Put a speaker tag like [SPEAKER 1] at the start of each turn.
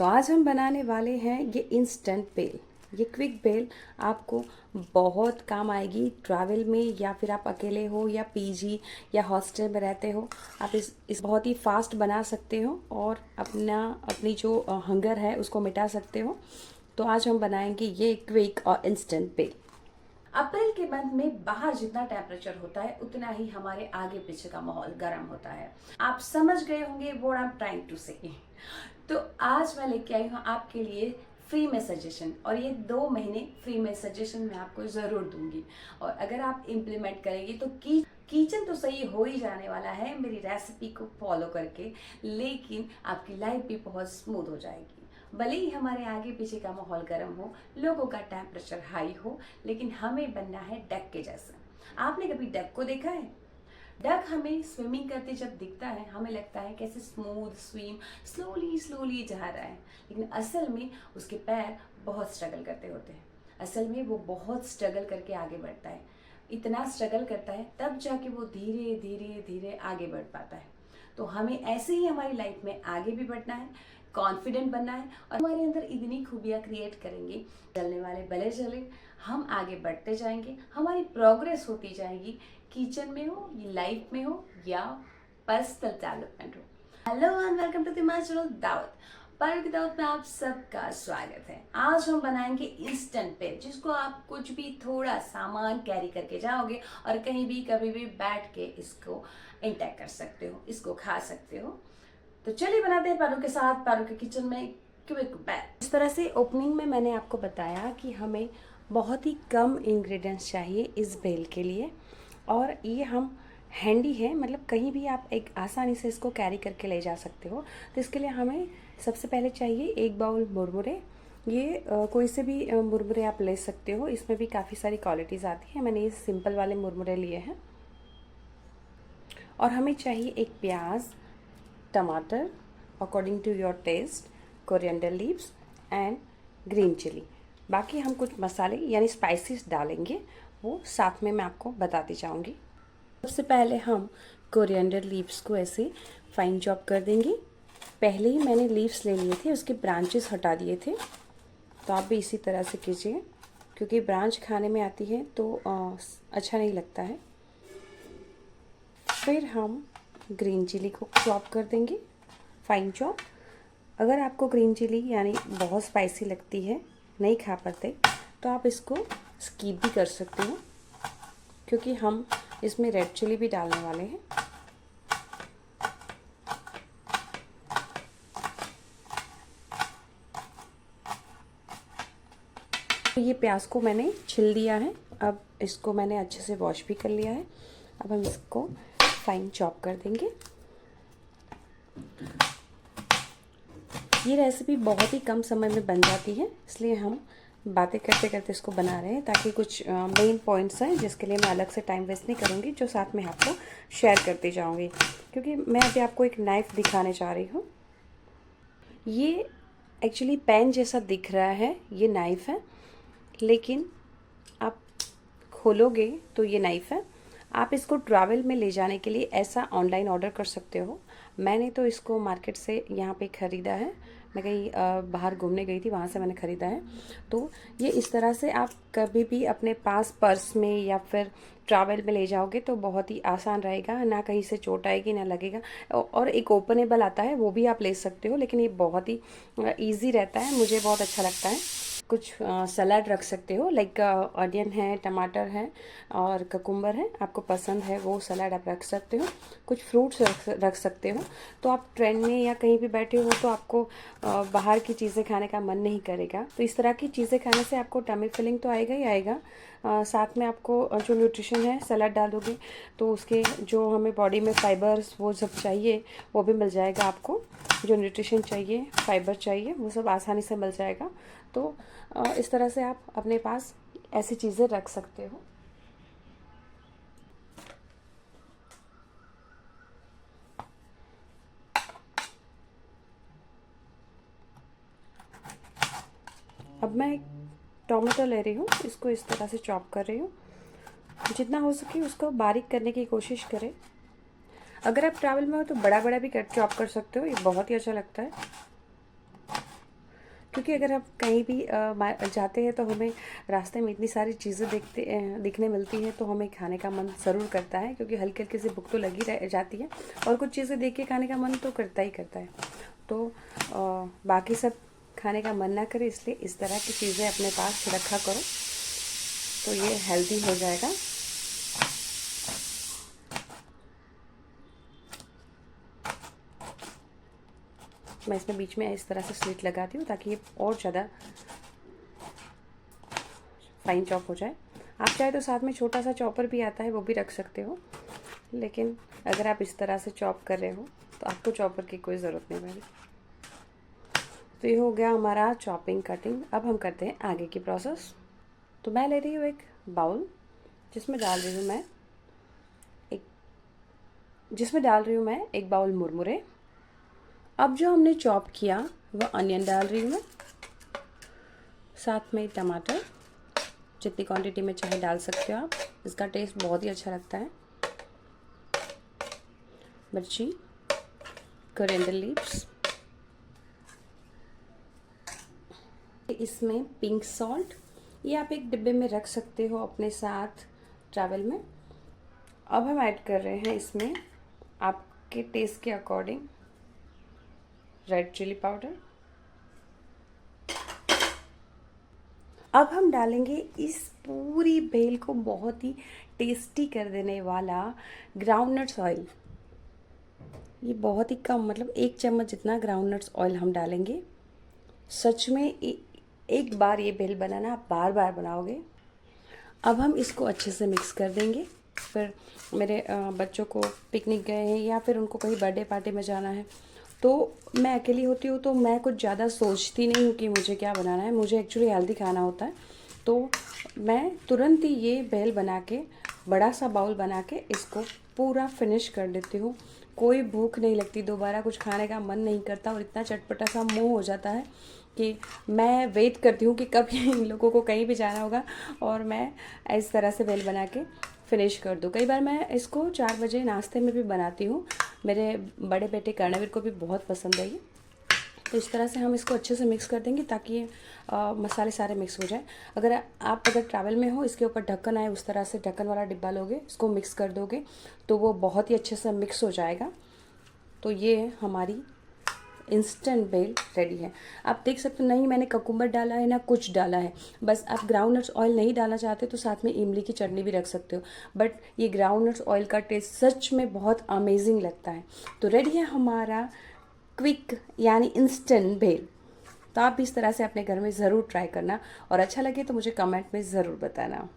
[SPEAKER 1] तो आज हम बनाने वाले हैं ये इंस्टेंट बेल। ये क्विक बेल आपको बहुत काम आएगी ट्रैवल में, या फिर आप अकेले हो या पीजी या हॉस्टल में रहते हो। आप इस बहुत ही फास्ट बना सकते हो और अपनी जो हंगर है उसको मिटा सकते हो। तो आज हम बनाएंगे ये क्विक और इंस्टेंट बेल। अप्रैल के मंथ में बाहर जितना टेम्परेचर होता है उतना ही हमारे आगे पीछे का माहौल गर्म होता है। आप समझ गए होंगे what I am trying to say. तो आज मैं लेके आई हूँ आपके लिए फ्री में सजेशन, और ये 2 महीने फ्री में सजेशन मैं आपको ज़रूर दूंगी। और अगर आप इम्प्लीमेंट करेंगे तो किचन तो सही हो ही जाने वाला है मेरी रेसिपी को फॉलो करके, लेकिन आपकी लाइफ भी बहुत स्मूथ हो जाएगी। भले ही हमारे आगे पीछे का माहौल गर्म हो, लोगों का टेम्परेचर हाई हो, लेकिन हमें बनना है डक के जैसा। आपने कभी डक को देखा है? डक हमें स्विमिंग करते जब दिखता है हमें लगता है कैसे स्मूथ स्विम स्लोली स्लोली जा रहा है, लेकिन असल में उसके पैर बहुत स्ट्रगल करते होते हैं। असल में वो बहुत स्ट्रगल करके आगे बढ़ता है। इतना स्ट्रगल करता है तब जाके वो धीरे धीरे धीरे आगे बढ़ पाता है। तो हमें ऐसे ही हमारी लाइफ में आगे भी बढ़ना है, कॉन्फिडेंट बनना है, और हमारे अंदर इतनी खूबियाँ क्रिएट करेंगे, चलने वाले भले चले, हम आगे बढ़ते जाएंगे, हमारी प्रोग्रेस होती जाएगी। किचन में हो, लाइफ में हो, या पर्सनल डेवलपमेंट हो। Hello and welcome to my channel Dawat. पारो की दावत में आप सबका स्वागत है। आज हम बनाएंगे इंस्टेंट बेल, जिसको आप कुछ भी थोड़ा सामान कैरी करके जाओगे और कहीं भी कभी भी बैठ के इसको इंटेक कर सकते हो, इसको खा सकते हो। तो चलिए बनाते हैं पारो के साथ, पारो के किचन में क्विक बेल। इस तरह से ओपनिंग में मैंने आपको बताया कि हमें बहुत ही कम इंग्रेडिएंट्स चाहिए इस बेल के लिए, और ये हम हैंडी है, मतलब कहीं भी आप एक आसानी से इसको कैरी करके ले जा सकते हो। तो इसके लिए हमें सबसे पहले चाहिए 1 बाउल मुरमुरे। ये कोई से भी मुरमुरे आप ले सकते हो, इसमें भी काफ़ी सारी क्वालिटीज़ आती है। मैंने ये सिंपल वाले मुरमुरे लिए हैं। और हमें चाहिए 1 प्याज, टमाटर according to your taste, coriander leaves and green chilli. बाकी हम कुछ मसाले यानी स्पाइसेस डालेंगे, वो साथ में मैं आपको बताती जाऊंगी। सबसे पहले हम कोरिएंडर लीव्स को ऐसे फाइन चॉप कर देंगे। पहले ही मैंने लीव्स ले लिए थे, उसके ब्रांचेस हटा दिए थे, तो आप भी इसी तरह से कीजिए, क्योंकि ब्रांच खाने में आती है तो अच्छा नहीं लगता है। फिर हम ग्रीन चिली को चॉप कर देंगे, फाइन चॉप। अगर आपको ग्रीन चिली यानी बहुत स्पाइसी लगती है, नहीं खा पाते, तो आप इसको स्किप भी कर सकते हो, क्योंकि हम इसमें रेड चिली भी डालने वाले हैं। तो ये प्याज को मैंने छिल दिया है, अब इसको मैंने अच्छे से वॉश भी कर लिया है। अब हम इसको फाइन चॉप कर देंगे। ये रेसिपी बहुत ही कम समय में बन जाती है, इसलिए हम बातें करते करते इसको बना रहे हैं, ताकि कुछ मेन पॉइंट्स हैं जिसके लिए मैं अलग से टाइम वेस्ट नहीं करूँगी, जो साथ में आपको शेयर करती जाऊँगी। क्योंकि मैं अभी आपको एक नाइफ़ दिखाने जा रही हूँ। ये एक्चुअली पेन जैसा दिख रहा है, ये नाइफ़ है, लेकिन आप खोलोगे तो ये नाइफ़ है। आप इसको ट्रैवल में ले जाने के लिए ऐसा ऑनलाइन ऑर्डर कर सकते हो। मैंने तो इसको मार्केट से यहाँ पे ख़रीदा है, मैं कहीं बाहर घूमने गई थी, वहाँ से मैंने ख़रीदा है। तो ये इस तरह से आप कभी भी अपने पास पर्स में या फिर ट्रैवल में ले जाओगे तो बहुत ही आसान रहेगा, ना कहीं से चोट आएगी ना लगेगा। और एक ओपनेबल आता है, वो भी आप ले सकते हो, लेकिन ये बहुत ही ईजी रहता है, मुझे बहुत अच्छा लगता है। कुछ सलाद रख सकते हो, लाइक ऑनियन है, टमाटर है और ककुम्बर है, आपको पसंद है वो सलाद आप रख सकते हो। कुछ फ्रूट्स रख सकते हो। तो आप ट्रेन में या कहीं भी बैठे हो तो आपको बाहर की चीज़ें खाने का मन नहीं करेगा, तो इस तरह की चीज़ें खाने से आपको टमी फिलिंग तो आएगा ही आएगा। साथ में आपको जो न्यूट्रिशन है, सलाद डालोगे तो उसके जो हमें बॉडी में फाइबर्स वो सब चाहिए वो भी मिल जाएगा। आपको जो न्यूट्रिशन चाहिए, फाइबर चाहिए, वो सब आसानी से मिल जाएगा। तो इस तरह से आप अपने पास ऐसी चीज़ें रख सकते हो। अब मैं एक टोमेटो ले रही हूँ, इसको इस तरह से चॉप कर रही हूँ। जितना हो सके उसको बारीक करने की कोशिश करें। अगर आप ट्रैवल में हो तो बड़ा बड़ा भी चॉप कर सकते हो, ये बहुत ही अच्छा लगता है। क्योंकि अगर आप कहीं भी जाते हैं तो हमें रास्ते में इतनी सारी चीज़ें दिखने मिलती हैं, तो हमें खाने का मन ज़रूर करता है, क्योंकि हल्की हल्की सी भूख तो लगी रह जाती है और कुछ चीज़ें देख के खाने का मन तो करता ही करता है। तो बाकी सब खाने का मन ना करे, इसलिए इस तरह की चीज़ें अपने पास रखा करो, तो ये हेल्दी हो जाएगा। मैं इसमें बीच में इस तरह से स्लिट लगाती हूँ ताकि ये और ज़्यादा फाइन चॉप हो जाए। आप चाहे तो साथ में छोटा सा चॉपर भी आता है, वो भी रख सकते हो, लेकिन अगर आप इस तरह से चॉप कर रहे हो तो आपको चॉपर की कोई ज़रूरत नहीं पड़ेगी। तो ये हो गया हमारा चॉपिंग कटिंग। अब हम करते हैं आगे की प्रोसेस। तो मैं ले रही हूँ एक बाउल, जिसमें डाल रही हूँ मैं एक बाउल मुरमुरे। अब जो हमने चॉप किया वो अनियन डाल रही हूँ मैं, साथ में टमाटर, जितनी क्वांटिटी में चाहे डाल सकते हो आप, इसका टेस्ट बहुत ही अच्छा लगता है। मिर्ची, कोरिएंडर लीव्स, इसमें पिंक सॉल्ट, ये आप एक डिब्बे में रख सकते हो अपने साथ ट्रैवल में। अब हम ऐड कर रहे हैं इसमें आपके टेस्ट के अकॉर्डिंग रेड चिली पाउडर। अब हम डालेंगे इस पूरी भेल को बहुत ही टेस्टी कर देने वाला ग्राउंड नट्स ऑयल। ये बहुत ही कम, मतलब 1 चम्मच जितना ग्राउंड नट्स ऑयल हम डालेंगे। सच में एक बार ये भेल बनाना, आप बार बार बनाओगे। अब हम इसको अच्छे से मिक्स कर देंगे। फिर मेरे बच्चों को पिकनिक गए हैं या फिर उनको कहीं बर्थडे पार्टी में जाना है, तो मैं अकेली होती हूँ, तो मैं कुछ ज़्यादा सोचती नहीं हूँ कि मुझे क्या बनाना है। मुझे एक्चुअली हेल्दी खाना होता है, तो मैं तुरंत ही ये भेल बना के, बड़ा सा बाउल बना के इसको पूरा फिनिश कर देती हूँ। कोई भूख नहीं लगती, दोबारा कुछ खाने का मन नहीं करता और इतना चटपटा सा मुँह हो जाता है कि मैं वेट करती हूँ कि कब इन लोगों को कहीं भी जाना होगा और मैं इस तरह से भेल बना के फिनिश कर दूँ। कई बार मैं इसको 4 बजे नाश्ते में भी बनाती हूँ। मेरे बड़े बेटे कर्णवीर को भी बहुत पसंद है ये। तो इस तरह से हम इसको अच्छे से मिक्स कर देंगे ताकि ये मसाले सारे मिक्स हो जाए। अगर ट्रैवल में हो, इसके ऊपर ढक्कन आए उस तरह से ढक्कन वाला डिब्बा लोगे, इसको मिक्स कर दोगे तो वो बहुत ही अच्छे से मिक्स हो जाएगा। तो ये हमारी इंस्टेंट भेल रेडी है। आप देख सकते हो, नहीं मैंने ककुम्बर डाला है ना कुछ डाला है, बस आप ग्राउंड नट्स ऑयल नहीं डालना चाहते तो साथ में इमली की चटनी भी रख सकते हो, बट ये ग्राउंड नट्स ऑयल का टेस्ट सच में बहुत अमेजिंग लगता है। तो रेडी है हमारा क्विक यानी इंस्टेंट भेल। तो आप इस तरह से अपने घर में ज़रूर ट्राई करना और अच्छा लगे तो मुझे कमेंट में ज़रूर बताना।